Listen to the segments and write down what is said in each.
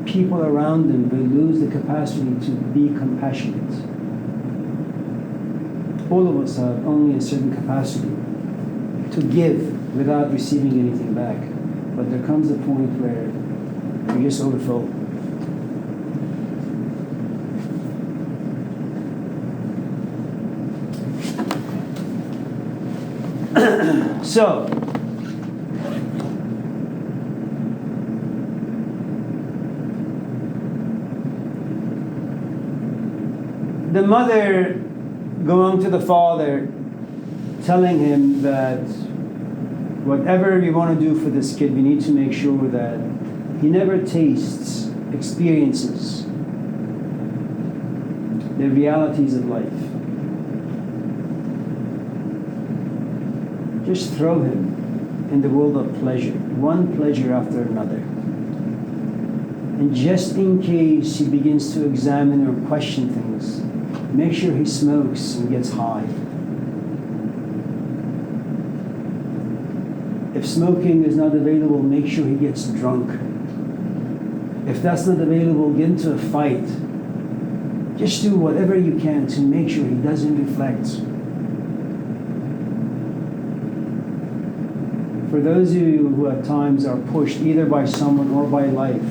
people around them will lose the capacity to be compassionate. All of us have only a certain capacity to give without receiving anything back. But there comes a point where we just overflow. So, the mother going to the father, telling him that whatever we want to do for this kid, we need to make sure that he never tastes, experiences the realities of life. Just throw him in the world of pleasure, one pleasure after another. And just in case he begins to examine or question things, make sure he smokes and gets high. If smoking is not available, make sure he gets drunk. If that's not available, get into a fight. Just do whatever you can to make sure he doesn't reflect. For those of you who at times are pushed either by someone or by life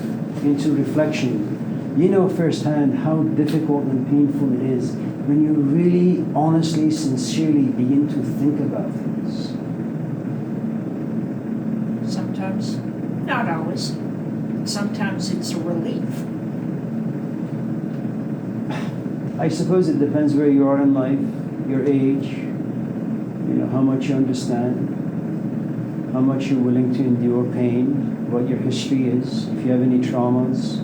into reflection, you know firsthand how difficult and painful it is when you really, honestly, sincerely begin to think about things. Sometimes, not always. Sometimes it's a relief. I suppose it depends where you are in life, your age, how much you understand, how much you're willing to endure pain, what your history is, if you have any traumas,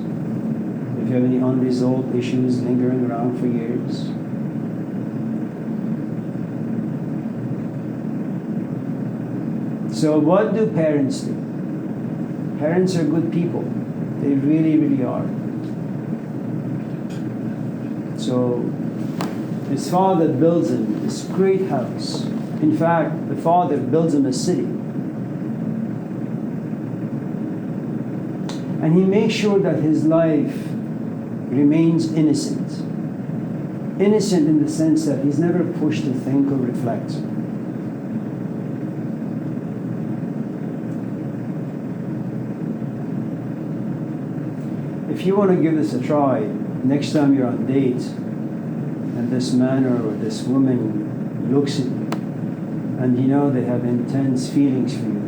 if you have any unresolved issues lingering around for years. So what do parents do? Parents are good people. They really, really are. So his father builds him this great house. In fact, the father builds him a city. And he makes sure that his life remains innocent. Innocent in the sense that he's never pushed to think or reflect. If you want to give this a try, next time you're on a date, and this man or this woman looks at you, and they have intense feelings for you,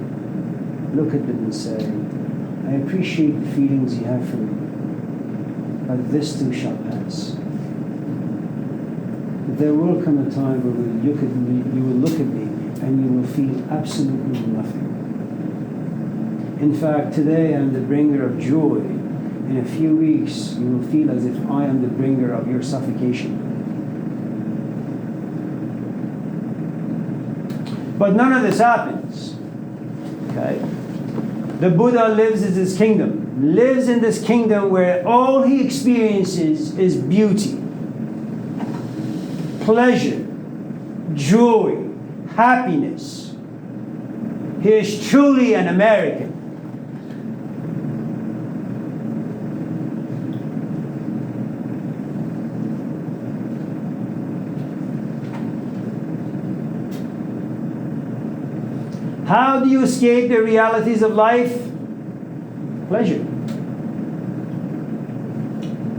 look at them and say, I appreciate the feelings you have for me, but this too shall pass. There will come a time where you will look at me and you will feel absolutely nothing. In fact, today I'm the bringer of joy. In a few weeks, you will feel as if I am the bringer of your suffocation. But none of this happens. Okay? The Buddha lives in this kingdom, lives in this kingdom where all he experiences is beauty, pleasure, joy, happiness. He is truly an American. How do you escape the realities of life? Pleasure.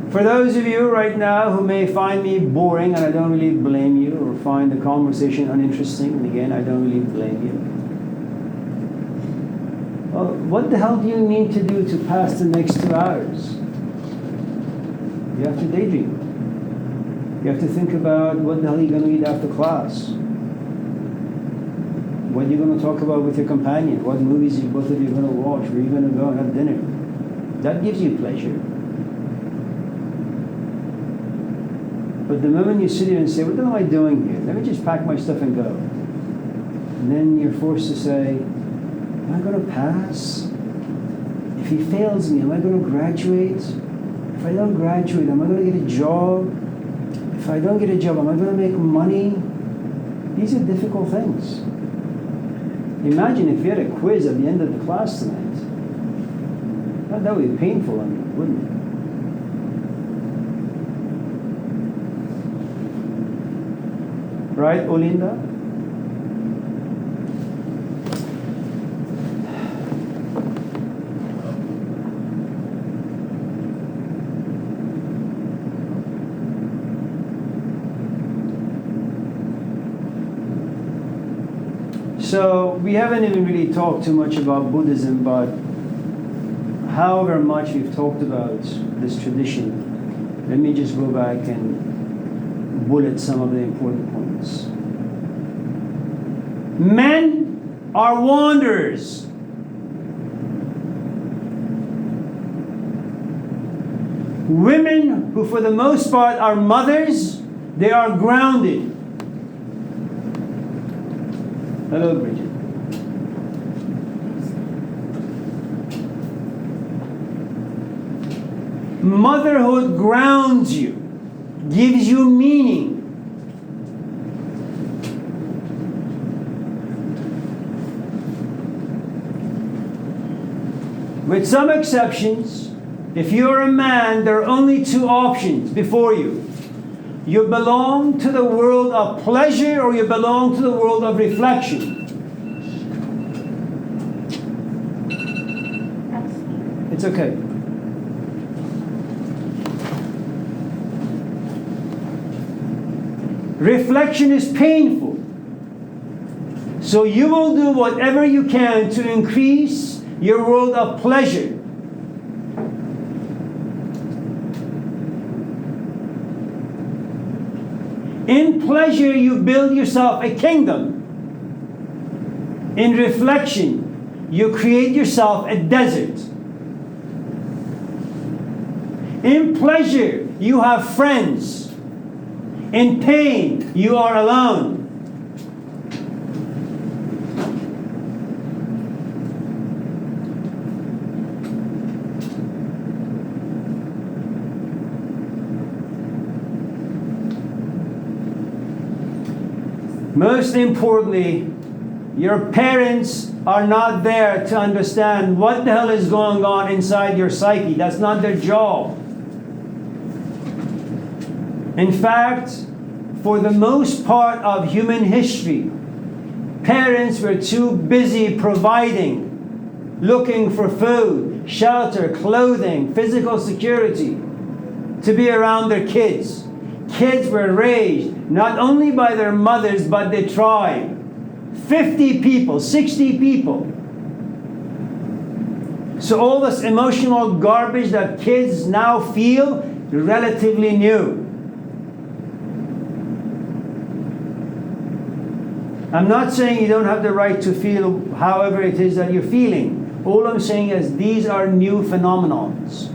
For those of you right now who may find me boring, and I don't really blame you, or find the conversation uninteresting, and again, I don't really blame you. Well, what the hell do you need to do to pass the next 2 hours? You have to daydream. You have to think about what the hell you're going to eat after class. What are you going to talk about with your companion? What movies both of you are going to watch? Where are you going to go and have dinner? That gives you pleasure. But the moment you sit here and say, what the hell am I doing here? Let me just pack my stuff and go. And then you're forced to say, am I going to pass? If he fails me, am I going to graduate? If I don't graduate, am I going to get a job? If I don't get a job, am I going to make money? These are difficult things. Imagine if you had a quiz at the end of the class tonight. That would be painful, I mean, wouldn't it? Right, Olinda? So we haven't even really talked too much about Buddhism, but however much we've talked about this tradition, let me just go back and bullet some of the important points. Men are wanderers. Women, who for the most part are mothers, they are grounded. Hello, Bridget. Motherhood grounds you, gives you meaning. With some exceptions, if you're a man, there are only two options before you. You belong to the world of pleasure or you belong to the world of reflection. It's okay. Reflection is painful. So you will do whatever you can to increase your world of pleasure. In pleasure, you build yourself a kingdom. In reflection, you create yourself a desert. In pleasure, you have friends. In pain, you are alone. Most importantly, your parents are not there to understand what the hell is going on inside your psyche. That's not their job. In fact, for the most part of human history, parents were too busy providing, looking for food, shelter, clothing, physical security, to be around their kids. Kids were raised not only by their mothers, but the tribe. 50 people, 60 people. So all this emotional garbage that kids now feel, relatively new. I'm not saying you don't have the right to feel however it is that you're feeling. All I'm saying is these are new phenomenons.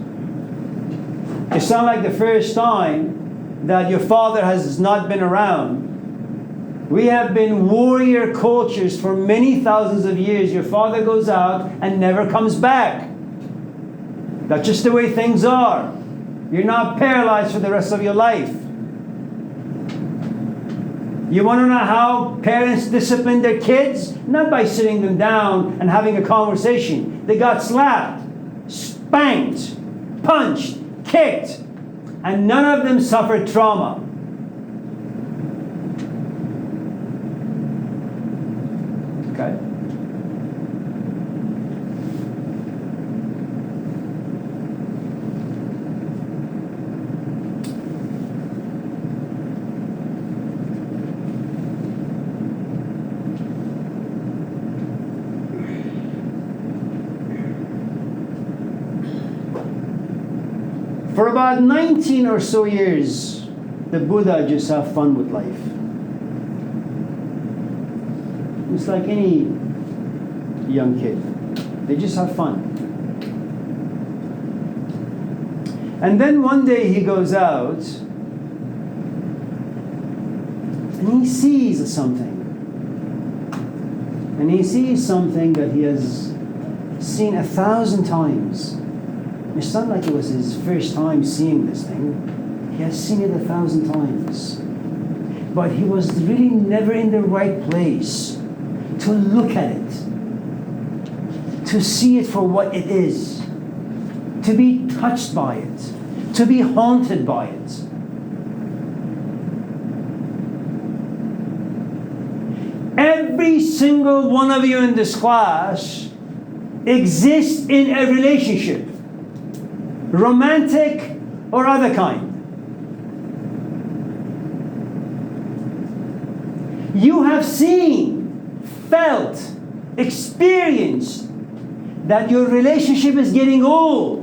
It's not like the first time that your father has not been around. We have been warrior cultures for many thousands of years. Your father goes out and never comes back. That's just the way things are. You're not paralyzed for the rest of your life. You want to know how parents discipline their kids? Not by sitting them down and having a conversation. They got slapped, spanked, punched, kicked, and none of them suffered trauma. Okay? For about 19 or so years, the Buddha just have fun with life. It's like any young kid. They just have fun. And then one day he goes out and he sees something. And he sees something that he has seen 1,000 times. It's not like it was his first time seeing this thing. He has seen it 1,000 times. But he was really never in the right place to look at it, to see it for what it is. to be touched by it, to be haunted by it. Every single one of you in this class exists in a relationship, romantic or other kind. You have seen, felt, experienced that your relationship is getting old.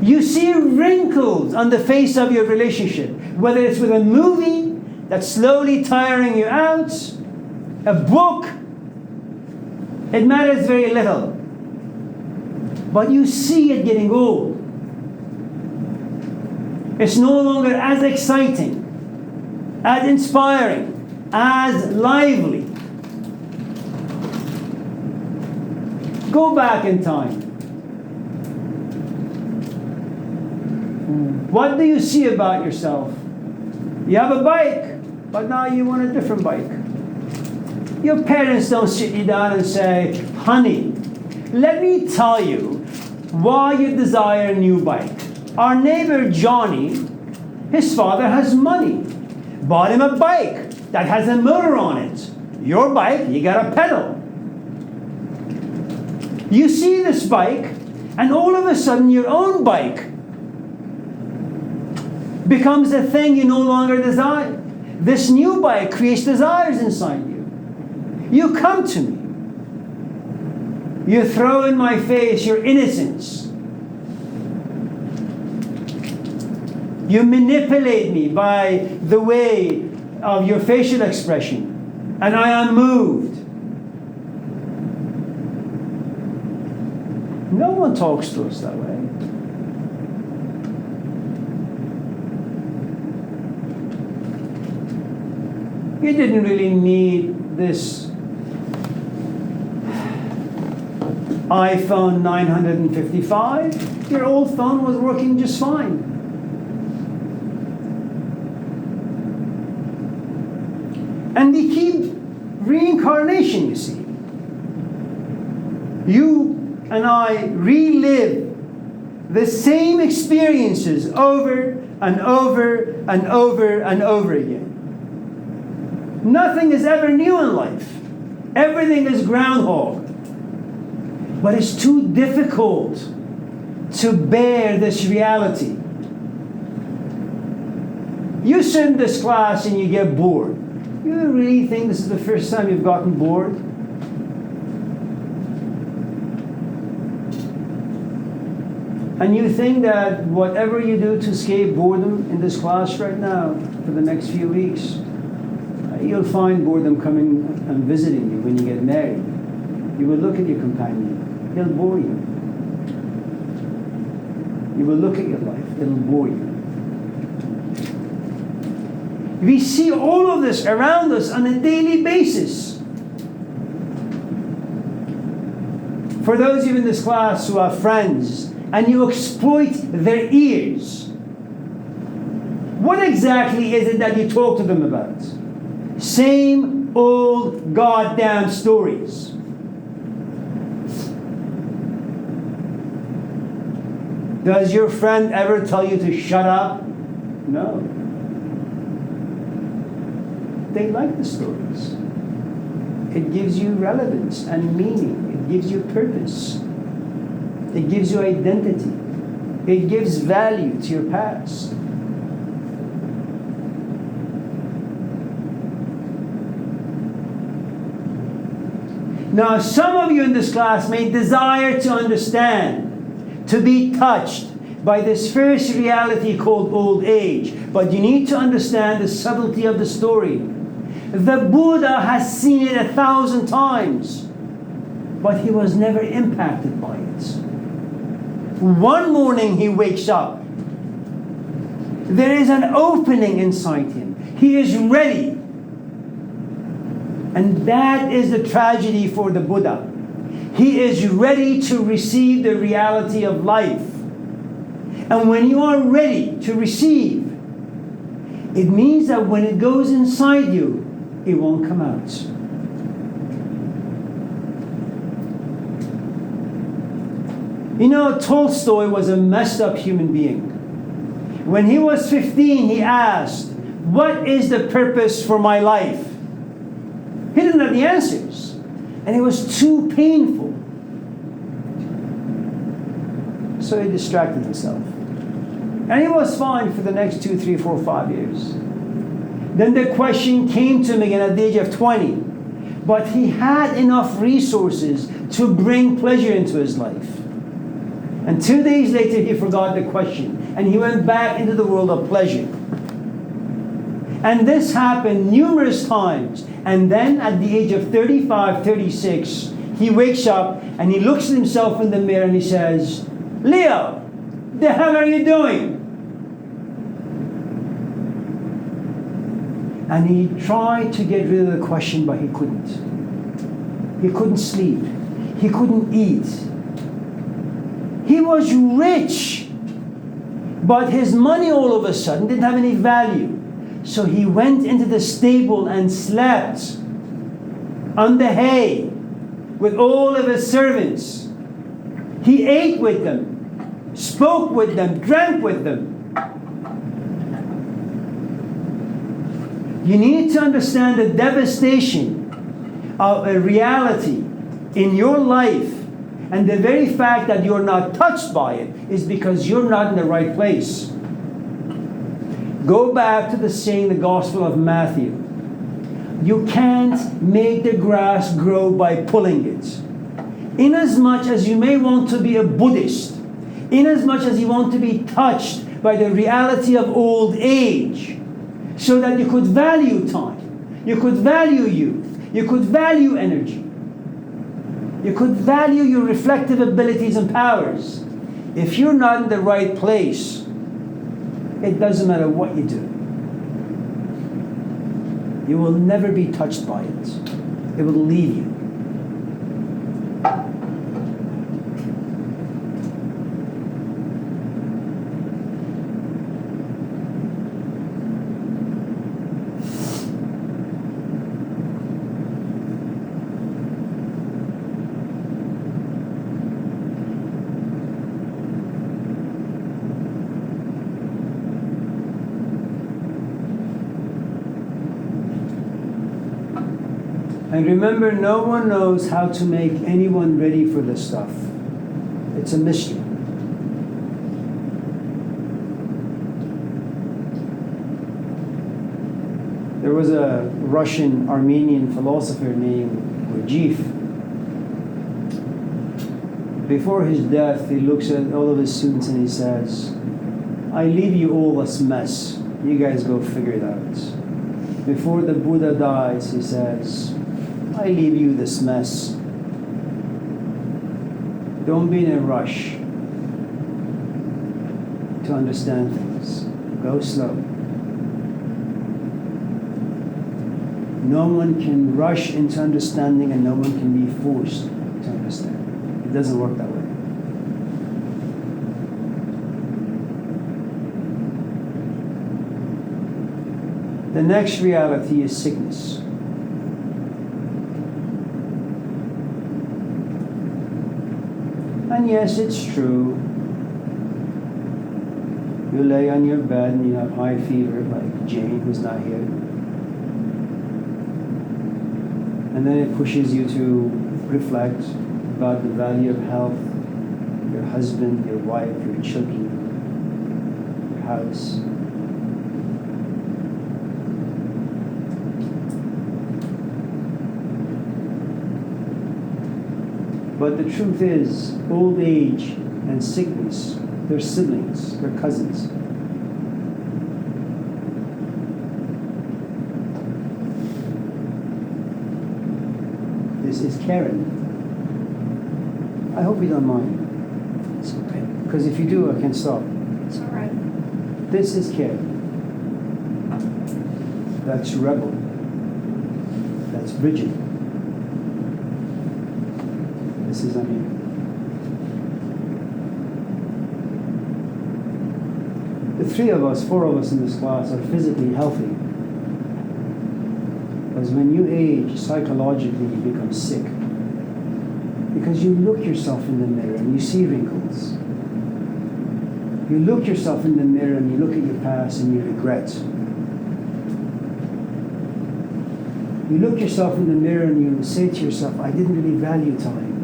You see wrinkles on the face of your relationship, whether it's with a movie that's slowly tiring you out, a book, it matters very little. But you see it getting old. It's no longer as exciting, as inspiring, as lively. Go back in time. What do you see about yourself? You have a bike, but now you want a different bike. Your parents don't sit you down and say, honey, let me tell you why you desire a new bike. Our neighbor Johnny, his father has money. Bought him a bike that has a motor on it. Your bike, you got a pedal. You see this bike, and all of a sudden your own bike becomes a thing you no longer desire. This new bike creates desires inside you. You come to me. You throw in my face your innocence. You manipulate me by the way of your facial expression, and I am moved. No one talks to us that way. You didn't really need this iPhone 955. Your old phone was working just fine. And we keep reincarnation, you see. You and I relive the same experiences over and over and over and over again. Nothing is ever new in life. Everything is groundhog. But it's too difficult to bear this reality. You sit in this class and you get bored. You really think this is the first time you've gotten bored? And you think that whatever you do to escape boredom in this class right now, for the next few weeks, you'll find boredom coming and visiting you when you get married. You will look at your companion. He'll bore you. You will look at your life. It'll bore you. We see all of this around us on a daily basis. For those of you in this class who are friends and you exploit their ears, what exactly is it that you talk to them about? Same old goddamn stories. Does your friend ever tell you to shut up? No. They like the stories. It gives you relevance and meaning. It gives you purpose. It gives you identity. It gives value to your past. Now, some of you in this class may desire to understand, to be touched by this first reality called old age. But you need to understand the subtlety of the story. The Buddha has seen it 1,000 times, but he was never impacted by it. One morning he wakes up. There is an opening inside him. He is ready. And that is the tragedy for the Buddha. He is ready to receive the reality of life. And when you are ready to receive, it means that when it goes inside you, it won't come out. You know, Tolstoy was a messed up human being. When he was 15, he asked, "What is the purpose for my life?" He didn't have the answers. And it was too painful. So he distracted himself. And he was fine for the next 2, 3, 4, 5 years. Then the question came to him again at the age of 20. But he had enough resources to bring pleasure into his life. And 2 days later, he forgot the question. And he went back into the world of pleasure. And this happened numerous times. And then at the age of 35, 36, he wakes up and he looks at himself in the mirror and he says, "Leo, the hell are you doing?" And he tried to get rid of the question, but he couldn't. He couldn't sleep. He couldn't eat. He was rich, but his money all of a sudden didn't have any value. So he went into the stable and slept on the hay with all of his servants. He ate with them, spoke with them, drank with them. You need to understand the devastation of a reality in your life, and the very fact that you're not touched by it is because you're not in the right place. Go back to the saying, the Gospel of Matthew. You can't make the grass grow by pulling it. Inasmuch as you may want to be a Buddhist, inasmuch as you want to be touched by the reality of old age, so that you could value time, you could value youth, you could value energy, you could value your reflective abilities and powers. If you're not in the right place, it doesn't matter what you do. You will never be touched by it. It will leave you. And remember, no one knows how to make anyone ready for this stuff. It's a mystery. There was a Russian Armenian philosopher named Gurdjieff. Before his death, he looks at all of his students and he says, "I leave you all this mess. You guys go figure it out." Before the Buddha dies, he says, "I leave you this mess. Don't be in a rush to understand things. Go slow. No one can rush into understanding and no one can be forced to understand. It doesn't work that way." The next reality is sickness. And yes, it's true. You lay on your bed and you have high fever, like Jane, who's not here. And then it pushes you to reflect about the value of health, your husband, your wife, your children, your house. But the truth is, old age and sickness, they're siblings, they're cousins. This is Karen. I hope you don't mind. It's all right. Because if you do, I can stop. It's all right. This is Karen. That's Rebel. That's Bridget. This is Amir. The three of us, four of us in this class, are physically healthy. Because when you age, psychologically you become sick. Because you look yourself in the mirror and you see wrinkles. You look yourself in the mirror and you look at your past and you regret. You look yourself in the mirror and you say to yourself, I didn't really value time.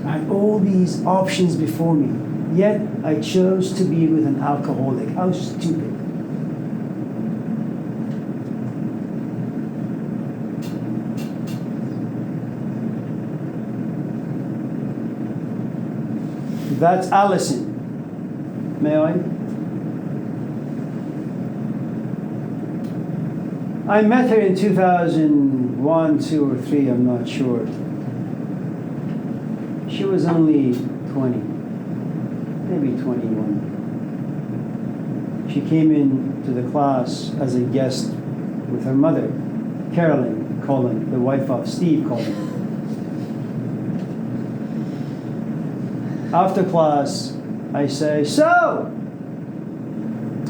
I had all these options before me, yet I chose to be with an alcoholic. How stupid. That's Allison. May I? I met her in 2001, 2, or 3, I'm not sure. She was only 20, maybe 21. She came in to the class as a guest with her mother, Carolyn Cullen, the wife of Steve Cullen. After class, I say, so,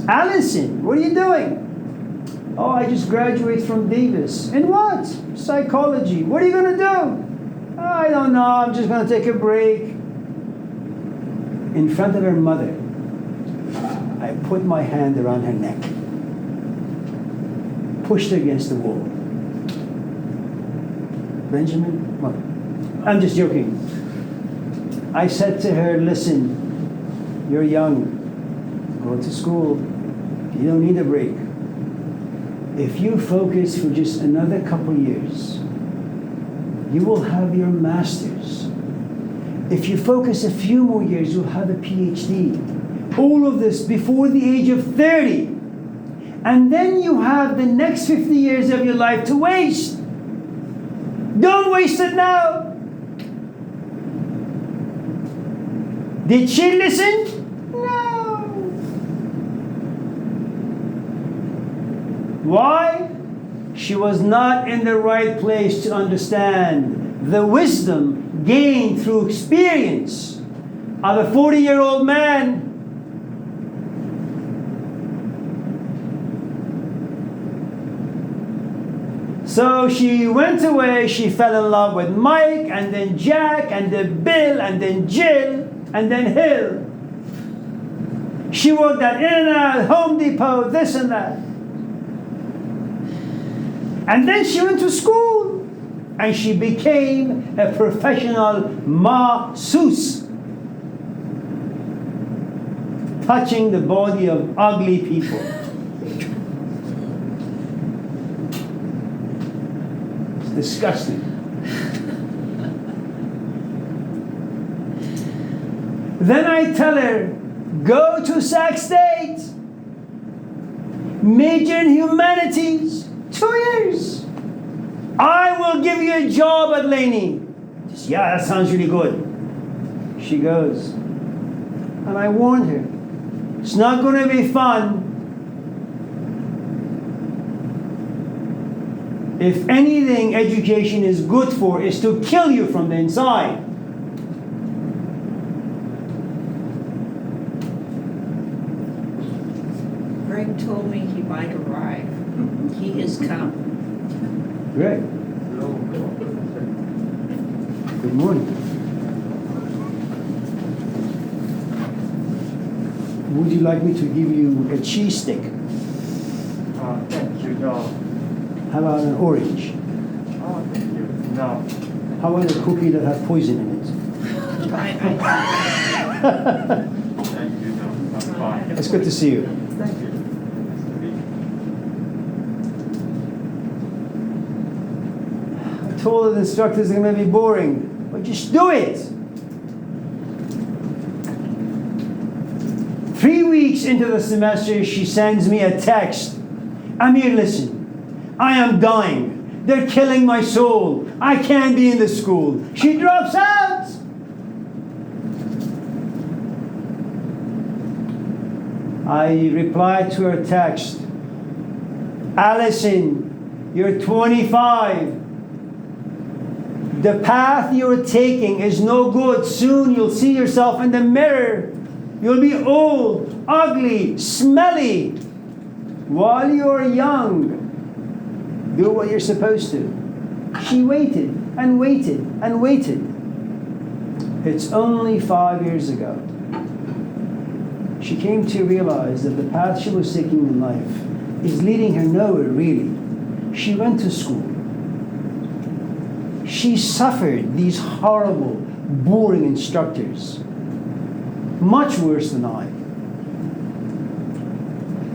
Allison, what are you doing? Oh, I just graduated from Davis. In what? Psychology. What are you going to do? I don't know. I'm just going to take a break. In front of her mother, I put my hand around her neck, pushed her against the wall. Benjamin, what? I'm just joking. I said to her, listen, you're young. Go to school. You don't need a break. If you focus for just another couple years, you will have your master's. If you focus a few more years, you'll have a PhD. All of this before the age of 30. And then you have the next 50 years of your life to waste. Don't waste it now. Did she listen? No. Why? She was not in the right place to understand the wisdom gained through experience of a 40-year-old man. So she went away, she fell in love with Mike, and then Jack, and then Bill, and then Jill, and then Hill. She worked at In-N-Out, Home Depot, this and that. And then she went to school, and she became a professional masseuse, touching the body of ugly people. It's disgusting. Then I tell her, go to Sac State, major in humanities, 2 years. I will give you a job at Laney. Just, yeah, that sounds really good. She goes. And I warned her, it's not going to be fun. If anything education is good for is to kill you from the inside. Greg told me he might arrive. He is come. Great. Good morning. Would you like me to give you a cheese stick? Thank you, no. How about an orange? Thank you, no. How about a cookie that has poison in it? Thank you, no. I'm fine. It's good to see you. Thank you. I told the instructors they're going to be boring, but just do it. 3 weeks into the semester, she sends me a text. Amir, listen, I am dying. They're killing my soul. I can't be in the school. She drops out. I replied to her text, Allison, you're 25. The path you're taking is no good. Soon you'll see yourself in the mirror. You'll be old, ugly, smelly. While you're young, do what you're supposed to. She waited. and waited and waited. It's only 5 years ago she came to realize that the path she was taking in life is leading her nowhere, really. She went to school. She suffered these horrible, boring instructors, much worse than I.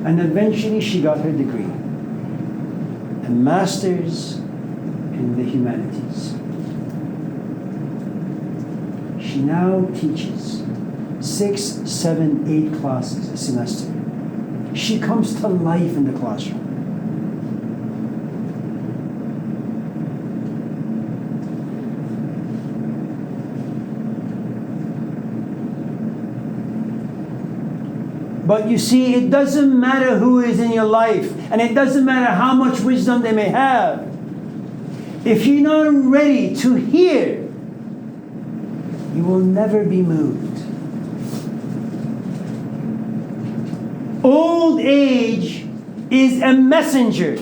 And eventually she got her degree, a master's in the humanities. She now teaches 6, 7, 8 classes a semester. She comes to life in the classroom. But you see, it doesn't matter who is in your life, and it doesn't matter how much wisdom they may have. If you're not ready to hear, you will never be moved. Old age is a messenger.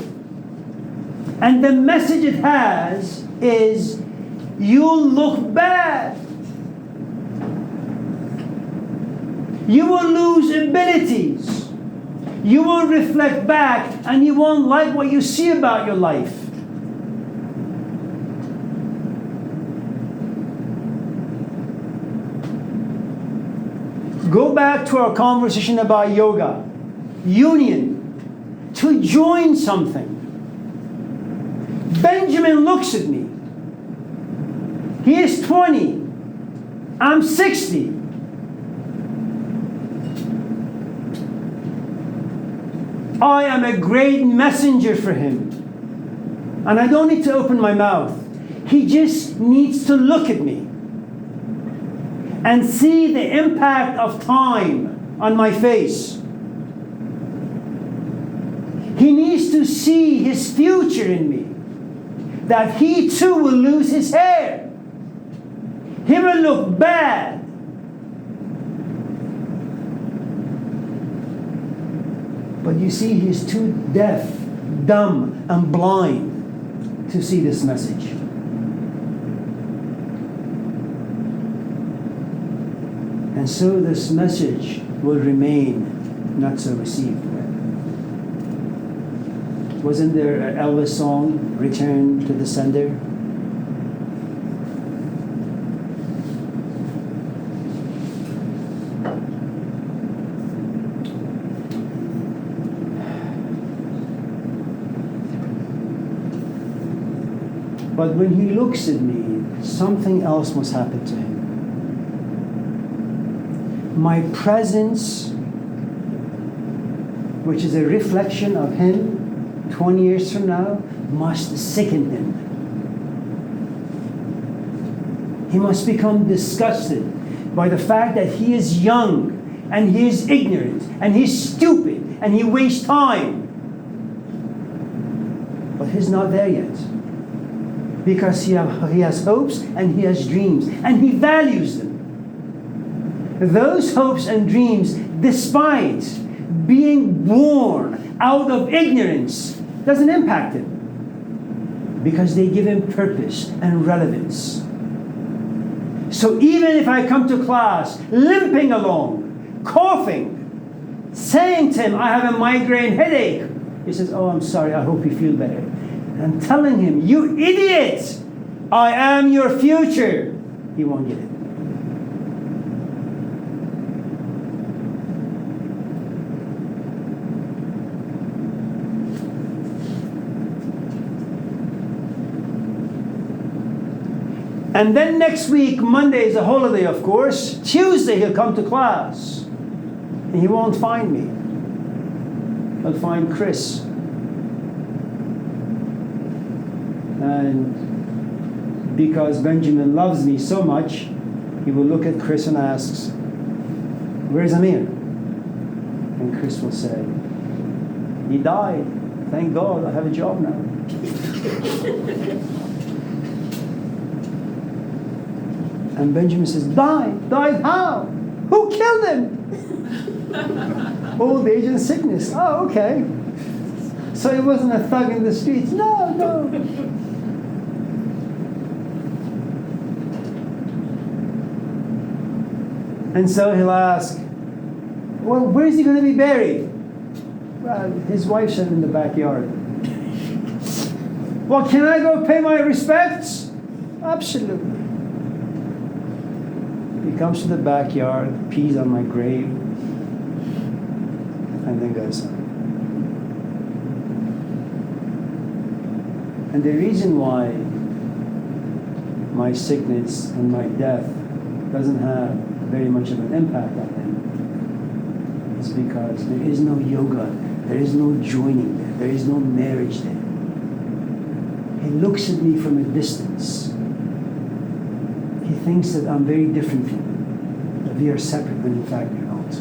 And the message it has is, you'll look bad. You will lose abilities. You will reflect back and you won't like what you see about your life. Go back to our conversation about yoga. Union. To join something. Benjamin looks at me. He is 20. I'm 60. I am a great messenger for him. And I don't need to open my mouth. He just needs to look at me and see the impact of time on my face. He needs to see his future in me. That he too will lose his hair. He will look bad. But you see, he's too deaf, dumb, and blind to see this message. And so this message will remain not so received. Wasn't there an Elvis song, Return to the Sender? But when he looks at me, something else must happen to him. My presence, which is a reflection of him 20 years from now, must sicken him. He must become disgusted by the fact that he is young and he is ignorant and he's stupid and he wastes time. But he's not there yet. Because he has hopes and he has dreams and he values them. Those hopes and dreams, despite being born out of ignorance, doesn't impact him. Because they give him purpose and relevance. So even if I come to class limping along, coughing, saying to him, I have a migraine headache, he says, oh, I'm sorry, I hope you feel better. I'm telling him, you idiot! I am your future. He won't get it. And then next week, Monday is a holiday, of course. Tuesday, he'll come to class. And he won't find me. He'll find Chris. And because Benjamin loves me so much, he will look at Chris and asks, where's Amir? And Chris will say, he died. Thank God, I have a job now. And Benjamin says, died? Died how? Who killed him? Old age and sickness. Oh, okay. So he wasn't a thug in the streets. No. And so he'll ask, well, where is he going to be buried? Well, his wife said in the backyard. Well, can I go pay my respects? Absolutely. He comes to the backyard, pees on my grave, and then goes home. And the reason why my sickness and my death doesn't have very much of an impact on him is because there is no yoga, there is no joining there is no marriage there. He looks at me from a distance. He thinks that I'm very different from him, that we are separate when in fact we're not.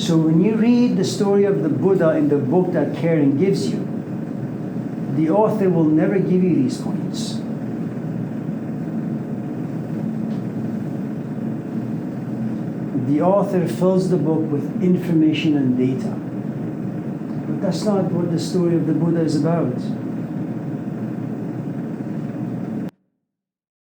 So when you read the story of the Buddha in the book that Karen gives you, the author will never give you these points. The author fills the book with information and data. But that's not what the story of the Buddha is about.